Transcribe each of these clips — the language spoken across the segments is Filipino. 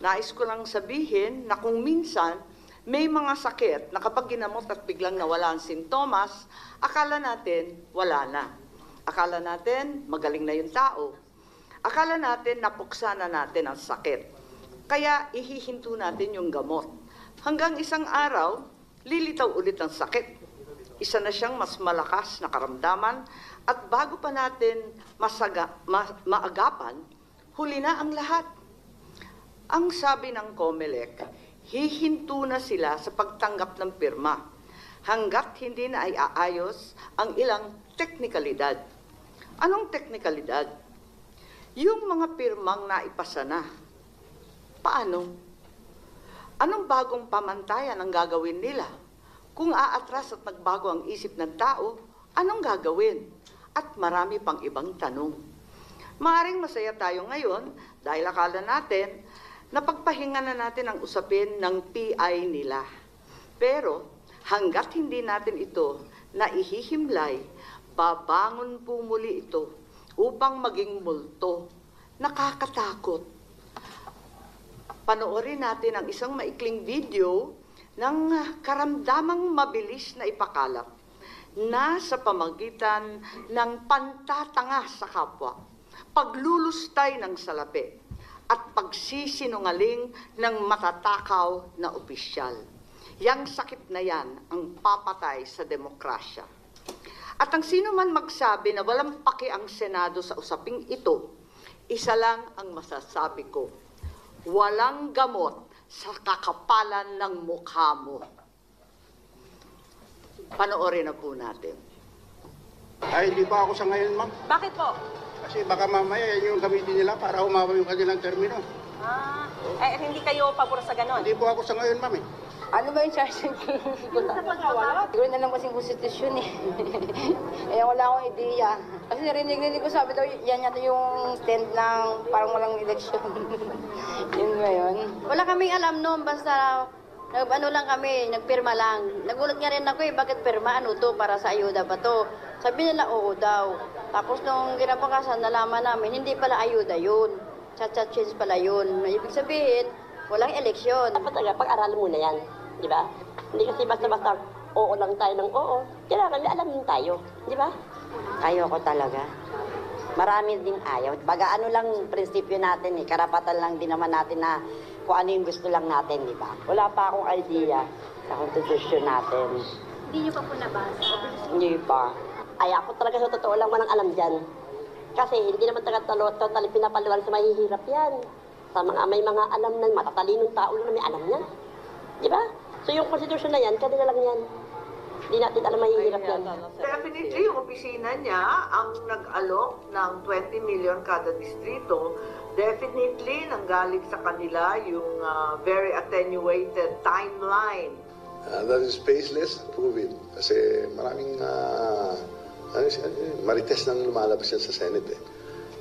Nais ko lang sabihin na kung minsan may mga sakit na kapag ginamot at biglang nawala ang sintomas, akala natin wala na. Akala natin magaling na yung tao. Akala natin napuksa na natin ang sakit. Kaya ihihinto natin yung gamot. Hanggang isang araw, lilitaw ulit ang sakit. Isa na siyang mas malakas na karamdaman at bago pa natin maagapan, huli na ang lahat. Ang sabi ng COMELEC, hihinto na sila sa pagtanggap ng pirma hanggat hindi na ay aayos ang ilang teknikalidad. Anong teknikalidad? Yung mga pirmang naipasa na. Paano? Anong bagong pamantayan ang gagawin nila? Kung aatras at nagbago ang isip ng tao, anong gagawin? At marami pang ibang tanong. Maaring masaya tayo ngayon dahil akala natin na pagpahinga na natin ang usapin ng PI nila. Pero hanggat hindi natin ito naihihimlay, babangon po muli ito upang maging multo. Nakakatakot. Panoorin natin ang isang maikling video ng karamdamang mabilis na ipakalat na sa pamagitan ng pantatanga sa kapwa, paglulustay ng salapi, at pagsisinungaling ng matatakaw na opisyal. Yang sakit na yan ang papatay sa demokrasya. At ang sino man magsabi na walang paki ang Senado sa usaping ito, isa lang ang masasabi ko, walang gamot sa kakapalan ng mukha mo. Panoorin na po natin. Ay, hindi pa ako sa ngayon, ma'am. Bakit po? Kasi baka mamaya yan yung gamitin nila para umawa yung kanilang termino. Hindi kayo pabor sa ganon? Hindi po ako sa ngayon, ma'am. Ano ba yung charge? Siguro na lang kasing konstitusyon eh. Kaya wala akong ideya. Kasi narinig ko, sabi daw, yan yata yung stand ng parang walang eleksyon. Yun ba yun? Wala kaming alam noon, basta ano lang kami, nagpirma lang. Nagulat nga rin ako bakit pirma? Ano to? Para sa ayuda ba to? Sabi nila, oo daw. Tapos nung ginapakasan, nalaman namin, hindi pala ayuda yun. Chat-chat change pala yun. Ibig sabihin, walang eleksyon. Dapat talaga, pag-aralan muna yan. Di ba? Hindi kasi basta-basta oo lang tayo ng oo. Kailangan may alam din tayo. Di ba? Ayoko talaga. Marami din ayaw. Baga ano lang prinsipyo natin eh. Karapatan lang din naman natin na kung ano yung gusto lang natin, di ba? Wala pa akong idea sa konstitusyon natin. Hindi niyo pa po nabasa? Hindi pa. Ay, ako talaga sa totoo lang walang alam dyan. Kasi hindi naman talaga totally pinapaliwanag sa mahihirap yan. Sa mga may mga alam na matatalinong tao na may alam yan. Di ba? So yung konstitusyon na yan, kanila lang yan. Hindi natin alam mahihirap yan. Definitely, yung opisina niya ang nag-alok ng 20 million kada distrito. Definitely, nanggaling sa kanila yung very attenuated timeline. That is baseless, prove it. Kasi maraming marites nang lumalabas yan sa Senate eh.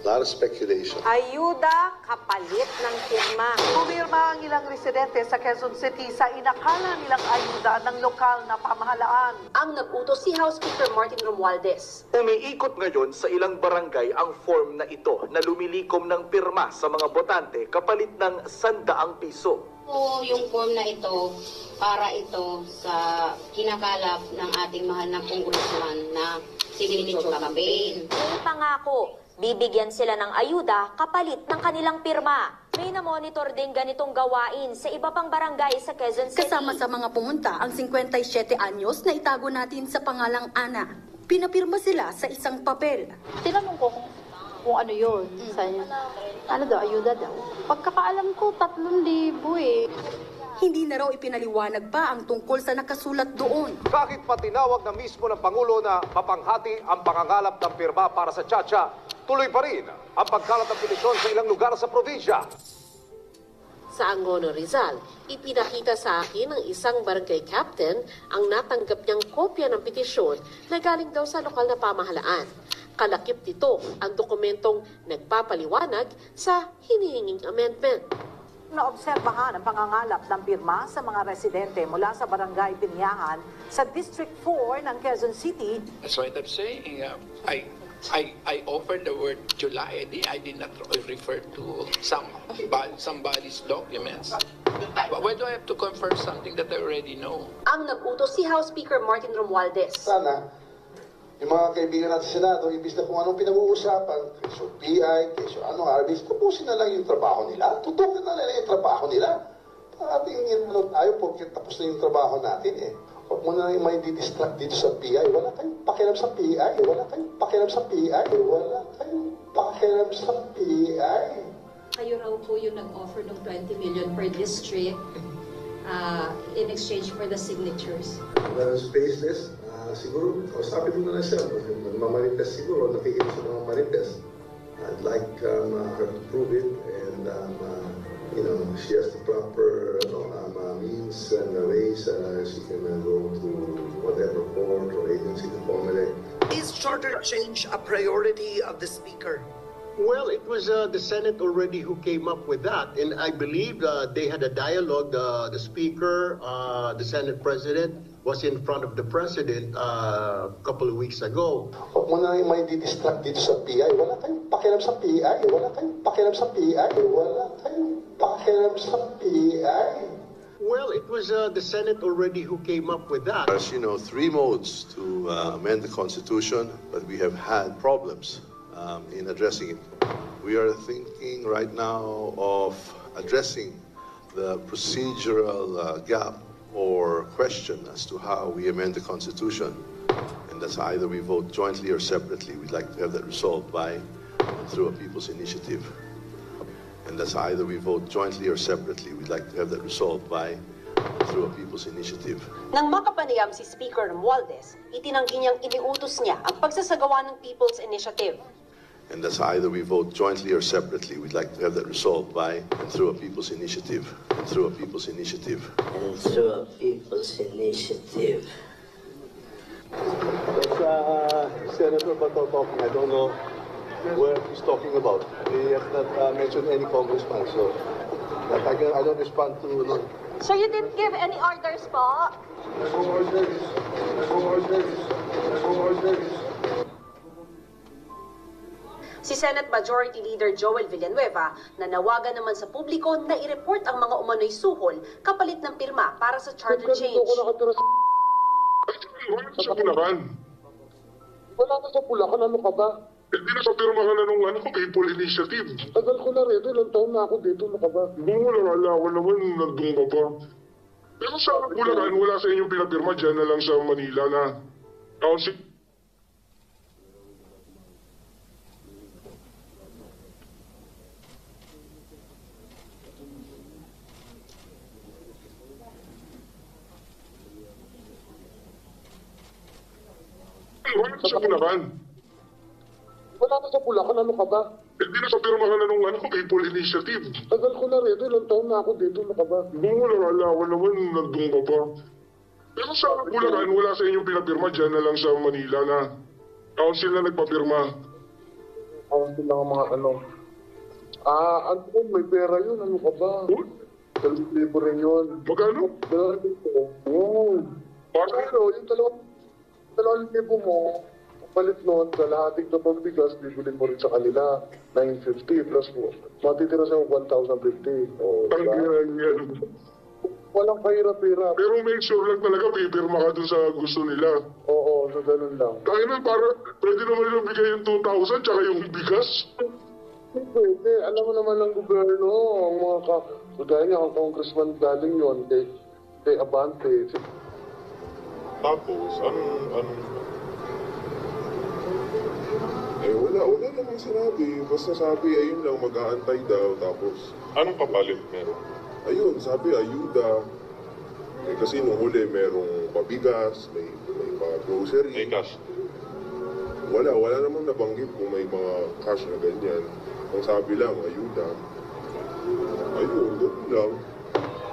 A lot of speculation. Ayuda kapalit ng pirma. Pumirma ang ilang residente sa Quezon City sa inakala nilang ayuda ng lokal na pamahalaan. Ang nag-utos si Housekeeper Martin Romualdez. Umiikot ngayon sa ilang barangay ang form na ito na lumilikom ng pirma sa mga botante kapalit ng 100 piso. Yung form na ito, para ito sa kinakalap ng ating mahal na punggulan na signature campaign. May pangako, bibigyan sila ng ayuda kapalit ng kanilang pirma. May na-monitor din ganitong gawain sa iba pang barangay sa Quezon City. Kasama sa mga pumunta ang 57 anyos na itago natin sa pangalang Ana. Pinapirma sila sa isang papel. Tinanong ko kung ano yun. Ano daw, ayuda daw. Pagkakaalam ko, 3,000 eh. Hindi na raw ipinaliwanag pa ang tungkol sa nakasulat doon. Kahit pa tinawag na mismo ng Pangulo na mapanghati ang pangangalap ng pirma para sa Chacha, tuloy pa rin ang pagkalat ng petisyon sa ilang lugar sa probinsya. Sa Angono, Rizal, ipinakita sa akin ng isang barangay captain ang natanggap niyang kopya ng petisyon na galing daw sa lokal na pamahalaan. Kalakip nito ang dokumentong nagpapaliwanag sa hinihinging amendment. Naobserbahan ang pangangalap ng pirma sa mga residente mula sa barangay Binyahan sa District 4 ng Quezon City. So I'm saying, I offered the word July. I did not refer to somebody's documents. But why do I have to confirm something that I already know? Ang nag-utos si House Speaker Martin Romualdez. Sana, yung mga kaibigan natin sa Senado, imbis na kung anong pinag-uusapan, kesyo PI, kesyo ano, RBs, tapusin na lang yung trabaho nila. Tutukan na lang yung trabaho nila. Ating tayo porque tapos na yung trabaho natin eh. Huwag mo na yung may didistract dito sa PI. Wala kayong pakialam sa PI. Wala kayong pakialam sa PI. Wala kayong pakialam sa PI. Kayo raw po yung nag-offer ng 20 million per district in exchange for the signatures. Well, spaceless, siguro, kausapin mo na lang siya. Magmamarites siguro, nakikita sa mga marites. I'd like her to prove it and you know, she has the proper means and ways she can go to whatever court or agency to formulate. Is charter change a priority of the Speaker? Well, it was the Senate already who came up with that, and I believe they had a dialogue. The Speaker, the Senate President, was in front of the President a couple of weeks ago. Huwag mo na yung may didistract dito sa PI. Wala kayong pakialam sa PI. Wala kayong pakialam sa PI. Wala kayong pakialam sa PI. Well, it was the Senate already who came up with that. As you know, 3 modes to amend the Constitution, but we have had problems in addressing it. We are thinking right now of addressing the procedural gap or question as to how we amend the Constitution. And that's either we vote jointly or separately. We'd like to have that resolved by and through a people's initiative. And that's either we vote jointly or separately. We'd like to have that resolved by and through a people's initiative. Nang makapanayam si Speaker Romualdez, itinanggi niyang iniutos niya ang pagsasagawa ng People's Initiative. And that's either we vote jointly or separately. We'd like to have that resolved by and through a people's initiative. And through a people's initiative. And through a people's initiative. That's Senator Bato talking. I don't know where he's talking about. He has not mentioned any congressman, so I don't respond to. So you didn't give any orders po? Si Senate Majority Leader Joel Villanueva nanawagan naman sa publiko na i-report ang mga umano'y suhol kapalit ng pirma para sa charter change. Sa Bulacan. Wala ka sa Bulacan, ano ka ba? Hindi na sa pirma ka na nung People Initiative. Tagal ko na rin, ilang taon na ako dito, ano ka ba? Wala naman, nandun ka pa. Pero sa Bulacan, wala sa inyong pinapirma dyan na lang sa Manila na council. Wala ka sa Bulacan. Wala ka sa Bulacan, ano ka ba? Hindi na sa pirma ka na nung People Initiative. Tagal ko na rin, ilang taon na ako dito, ano ka ba? Wala naman, nandun ka pa. Pero sa Bulacan, wala sa inyong pinapirma dyan na lang sa Manila na council na nagpapirma. Council lang ang mga ano. Ano, may pera yun, ano ka ba? Libo rin yun. Magkano? Oo. Pero yung 2,000 mo, palit noon sa lahating totong bigas, bibulin mo rin sa kanila 950 plus mo. Matitira sa 1,050. Walang kahirap-hirap. Pero make sure lang talaga pipirma ka dun sa gusto nila. Oo, so ganun lang. Kaya na, pwede naman nila bigay yung 2,000 tsaka yung bigas. Pwede. Alam mo naman ng gobyerno, ang mga kagaya niya, ang congressman galing yon kay Abante. Tapos, anong... wala namang sinabi. Basta sabi, ayun lang, mag-aantay daw. Tapos, anong kapalit meron? Ayun, sabi, ayuda. Kasi nung huli, merong pabigas, may grocery. May cash? Wala namang nabanggit kung may mga cash na ganyan. Ang sabi lang, ayuda. Ayun, doon lang.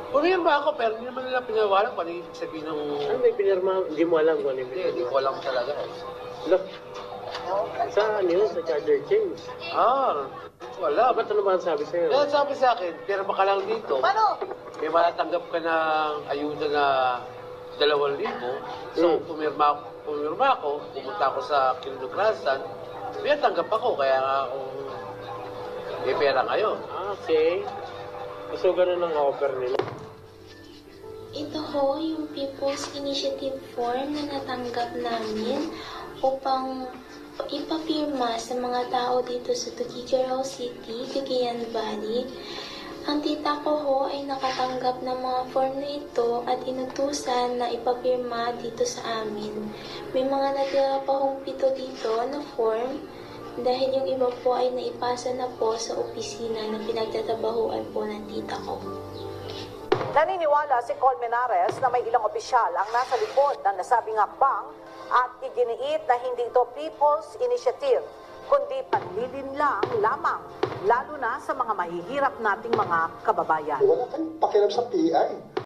Pumiyan ba ako, pero hindi naman nila pinawalan kung ano yung sabihin ng... Ano may pinirma? Hindi mo alam kung ano yung pinirma? Hindi ko alam talaga. Look, sa charter change. Wala. Ba't ano ba ang sabi sa'yo? Sabi sa akin, pirma ka lang dito. Paano? May matatanggap ka ng ayuda na 2,000. So, pumirma ako, pumunta ako sa kinunuklasan, Tanggap ako, kaya nga kung may pera kayo. Okay. So, ganun ang offer nila. Ito ho, yung People's Initiative form na natanggap namin upang ipapirma sa mga tao dito sa Tuguegarao City, Cagayan Valley. Ang tita ko ho ay nakatanggap ng mga form na ito at inutusan na ipapirma dito sa amin. May mga natira pa hong 7 dito na form dahil yung iba po ay naipasa na po sa opisina na pinagtatabahuan po ng tita ko. Naniniwala si Colmenares na may ilang opisyal ang nasa likod ng nasabing hakbang at iginiit na hindi ito People's Initiative, kundi panlilinlang lamang, lalo na sa mga mahihirap nating mga kababayan. Wala kayong pakialam sa PI.